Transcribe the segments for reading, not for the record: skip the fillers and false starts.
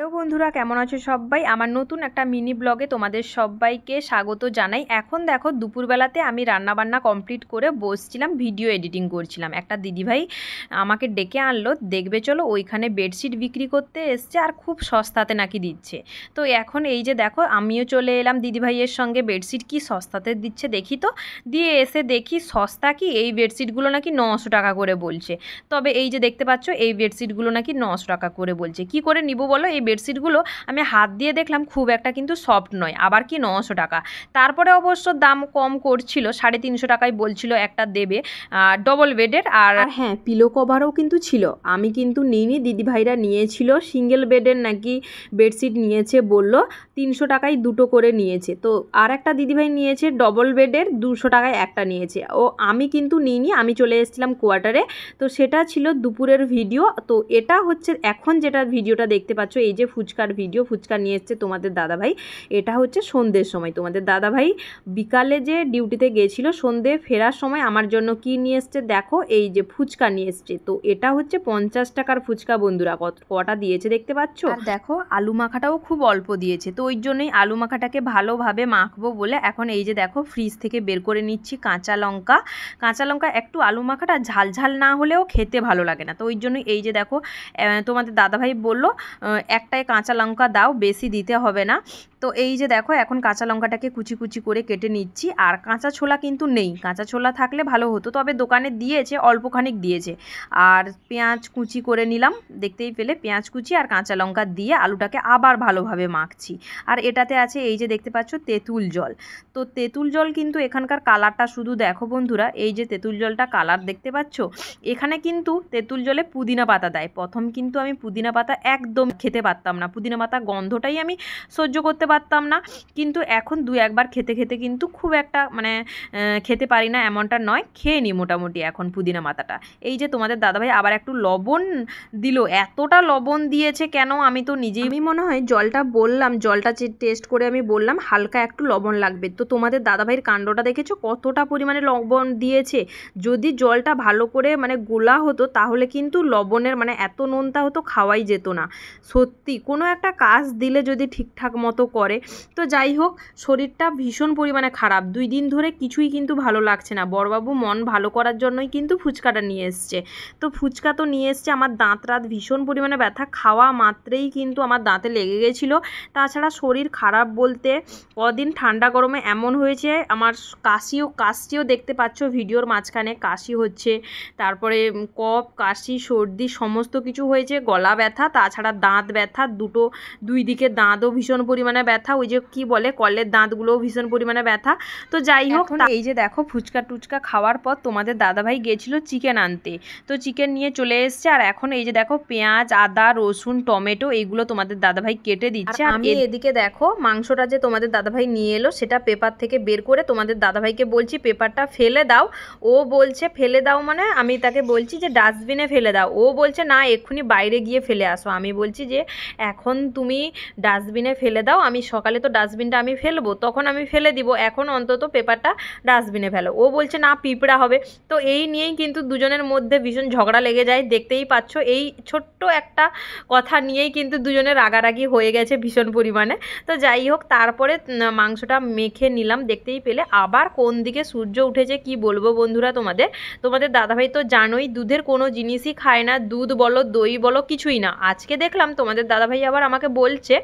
Hello বন্ধুরা, কেমন আছো সবাই? আমার নতুন একটা মিনি ব্লগে তোমাদের সবাইকে স্বাগত জানাই। এখন দেখো দুপুরবেলাতে আমি রান্নাবান্না কমপ্লিট করে বসছিলাম, ভিডিও এডিটিং করছিলাম। একটা দিদিভাই আমাকে ডেকে আনলো, দেখবে চলো ওইখানে বেডশিট বিক্রি করতে এসছে আর খুব সস্তাতে নাকি দিচ্ছে। তো এখন এই যে দেখো আমিও চলে এলাম দিদিভাইয়ের সঙ্গে, বেডশিট কি সস্তাতে দিচ্ছে দেখি তো। দিয়ে এসে দেখি সস্তা কি, এই বেডশিটগুলো নাকি 900 টাকা করে বলছে। তবে এই যে দেখতে পাচ্ছ এই বেডশিটগুলো নাকি 900 টাকা করে বলছে। কি করে নিব বলো? এই বেডশিটগুলো আমি হাত দিয়ে দেখলাম খুব একটা কিন্তু সফট নয়, আবার কি 900 টাকা। তারপরে অবশ্য দাম কম করছিল, 350 টাকায় বলছিল একটা দেবে ডবল বেডের। আর হ্যাঁ, পিলো কভারও কিন্তু ছিল। আমি কিন্তু নিইনি, দিদিভাইরা নিয়েছিল। সিঙ্গেল বেডের নাকি বেডশিট নিয়েছে বলল, 300 টাকায় দুটো করে নিয়েছে। তো আর একটা দিদিভাই নিয়েছে ডবল বেডের, 200 টাকায় একটা নিয়েছে। ও আমি কিন্তু নিইনি, আমি চলে এসেছিলাম কোয়ার্টারে। তো সেটা ছিল দুপুরের ভিডিও। তো এটা হচ্ছে এখন যেটা ভিডিওটা দেখতে পাচ্ছ, এই যে ফুচকার ভিডিও, ফুচকা নিয়ে এসছে তোমাদের দাদাভাই। এটা হচ্ছে সন্ধ্যের সময়। তোমাদের দাদাভাই বিকালে যে ডিউটিতে গেছিল, সন্ধ্যে ফেরার সময় আমার জন্য কি নিয়ে এসছে দেখো, এই যে ফুচকা নিয়ে এসছে। তো এটা হচ্ছে 50 টাকার ফুচকা বন্ধুরা, কটা দিয়েছে দেখতে পাচ্ছ। আর দেখো আলু মাখাটাও খুব অল্প দিয়েছে। তো ওই জন্যই আলু মাখাটাকে ভালোভাবে মাখবো বলে এখন এই যে দেখো ফ্রিজ থেকে বের করে নিচ্ছি কাঁচা লঙ্কা। কাঁচা লঙ্কা একটু আলু মাখাটা ঝাল ঝাল না হলেও খেতে ভালো লাগে না। তো ওই জন্য এই যে দেখো তোমাদের দাদাভাই বলল একটাই কাঁচা লঙ্কা দাও, বেশি দিতে হবে না। তো এই যে দেখো এখন কাঁচা লঙ্কাটাকে কুচি কুচি করে কেটে নিচ্ছি। আর কাঁচা ছোলা কিন্তু নেই, কাঁচা ছোলা থাকলে ভালো হতো, তবে দোকানে দিয়েছে, অল্পখানিক দিয়েছে। আর পেঁয়াজ কুচি করে নিলাম, দেখতেই পেলে পেঁয়াজ কুচি আর কাঁচা লঙ্কা দিয়ে আলুটাকে আবার ভালোভাবে মাখছি। আর এটাতে আছে এই যে দেখতে পাচ্ছ তেঁতুল জল। তো তেঁতুল জল কিন্তু এখানকার কালারটা শুধু দেখো বন্ধুরা, এই যে তেঁতুল জলটা কালার দেখতে পাচ্ছ। এখানে কিন্তু তেঁতুল জলে পুদিনা পাতা দেয়। প্রথম কিন্তু আমি পুদিনা পাতা একদম খেতে পারতাম না, পুদিনা পাতা গন্ধটাই আমি সহ্য করতে পারতাম না। কিন্তু এখন দু একবার খেতে খেতে কিন্তু খুব একটা মানে খেতে পারি না এমনটা নয়, খেয়ে নিই মোটামুটি এখন পুদিনা পাতাটা। এই যে তোমাদের দাদাভাই আবার একটু লবণ দিল, এতটা লবণ দিয়েছে কেন আমি তো নিজেই, আমি মনে হয় জলটা বললাম, জলটা টেস্ট করে আমি বললাম হালকা একটু লবণ লাগবে। তো তোমাদের দাদাভাইয়ের কাণ্ডটা দেখেছো কতটা পরিমাণে লবণ দিয়েছে। যদি জলটা ভালো করে মানে গোলা হতো তাহলে কিন্তু লবণের মানে এত নোনতা হতো, খাওয়াই যেত না। সত্যি কোনো একটা কাজ দিলে যদি ঠিকঠাক মতো করে। তো যাই হোক, শরীরটা ভীষণ পরিমাণে খারাপ, 2 দিন ধরে কিছুই কিন্তু ভালো লাগছে না। বড়বাবু মন ভালো করার জন্যই কিন্তু ফুচকাটা নিয়ে এসছে। তো ফুচকা তো নিয়ে এসছে, আমার দাঁত রাত ভীষণ পরিমাণে ব্যথা, খাওয়া মাত্রেই কিন্তু আমার দাঁতে লেগে গেছিলো। তাছাড়া শরীর খারাপ বলতে কদিন ঠান্ডা গরমে এমন হয়েছে, আমার কাশিও দেখতে পাচ্ছ ভিডিওর মাঝখানে, কাশি হচ্ছে, তারপরে কফ কাশি সর্দি সমস্ত কিছু হয়েছে, গলা ব্যথা, তাছাড়া দাঁত ব্যথা, দুই দিকে দাঁতও ভীষণ পরিমাণে ব্যথা, ওই যে কি বলে কলের দাঁতগুলোও ভীষণ পরিমাণে ব্যথা। তো যাই হোক, এই যে দেখো ফুচকা টুচকা খাওয়ার পর তোমাদের দাদাভাই গেছিলো চিকেন আনতে। তো চিকেন নিয়ে চলে এসছে। আর এখন এই যে দেখো পেঁয়াজ আদা রসুন টমেটো এইগুলো তোমাদের দাদাভাই কেটে দিচ্ছে। আমি এদিকে দেখো মাংসটা যে তোমাদের দাদাভাই নিয়ে এলো সেটা পেপার থেকে বের করে তোমাদের দাদাভাইকে বলছি পেপারটা ফেলে দাও। ও বলছে ফেলে দাও মানে, আমি তাকে বলছি যে ডাস্টবিনে ফেলে দাও। ও বলছে না এক্ষুনি বাইরে গিয়ে ফেলে আসো। আমি বলছি যে এখন তুমি ডাস্টবিনে ফেলে দাও, আমি সকালে তো ডাস্টবিনটা আমি ফেলবো, তখন আমি ফেলে দিব, এখন অন্তত পেপারটা ডাস্টবিনে ফেলো। ও বলছে না পিঁপড়া হবে। তো এই নিয়েই কিন্তু দুজনের মধ্যে ভীষণ ঝগড়া লেগে যায়, দেখতেই পাচ্ছ। এই ছোট্ট একটা কথা নিয়েই কিন্তু দুজনের রাগারাগি হয়ে গেছে ভীষণ পরিমাণে। তো যাই হোক, তারপরে মাংসটা মেখে নিলাম, দেখতেই পেলে। আবার কোন দিকে সূর্য উঠেছে কি বলবো বন্ধুরা তোমাদের দাদাভাই তো জানোই দুধের কোনো জিনিসই খায় না, দুধ বলো দই বলো কিছুই না। আজকে দেখলাম তোমাদের দাদাভাই আবার আমাকে বলছে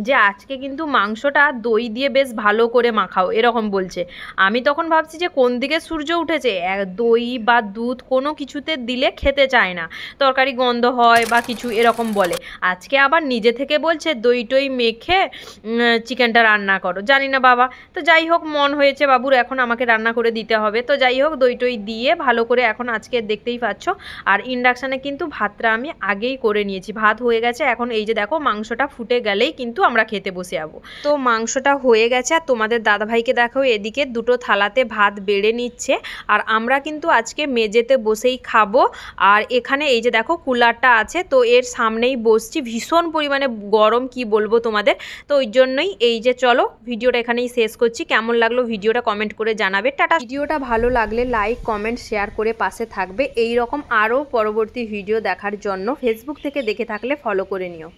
যে আজকে কিন্তু মাংসটা দই দিয়ে বেশ ভালো করে মাখাও, এরকম বলছে। আমি তখন ভাবছি যে কোন দিকে সূর্য উঠেছে, দই বা দুধ কোনো কিছুতে দিলে খেতে চায় না, তরকারি গন্ধ হয় বা কিছু এরকম বলে। আজকে আবার নিজে থেকে বলছে দই টই মেখে চিকেনটা রান্না করো, জানি না বাবা। তো যাই হোক, মন হয়েছে বাবুর, এখন আমাকে রান্না করে দিতে হবে। তো যাই হোক, দই টই দিয়ে ভালো করে এখন আজকে দেখতেই পাচ্ছ। আর ইন্ডাকশানে কিন্তু ভাতটা আমি আগেই করে নিয়েছি, ভাত হয়ে গেছে। এখন এই যে দেখো মাংসটা ফুটে গেলেই কিন্তু আমরা খেতে বসে যাবো। তো মাংসটা হয়ে গেছে। আর তোমাদের দাদাভাইকে দেখো এদিকে দুটো থালাতে ভাত বেড়ে নিচ্ছে। আর আমরা কিন্তু আজকে মেজেতে বসেই খাবো। আর এখানে এই যে দেখো কুলারটা আছে, তো এর সামনেই বসছি, ভীষণ পরিমাণে গরম কি বলবো তোমাদের। তো ওই জন্যই এই যে চলো ভিডিওটা এখানেই শেষ করছি। কেমন লাগলো ভিডিওটা কমেন্ট করে জানাবে। টাটা। ভিডিওটা ভালো লাগলে লাইক কমেন্ট শেয়ার করে পাশে থাকবে। এই রকম আরও পরবর্তী ভিডিও দেখার জন্য ফেসবুক থেকে দেখে থাকলে ফলো করে নিও।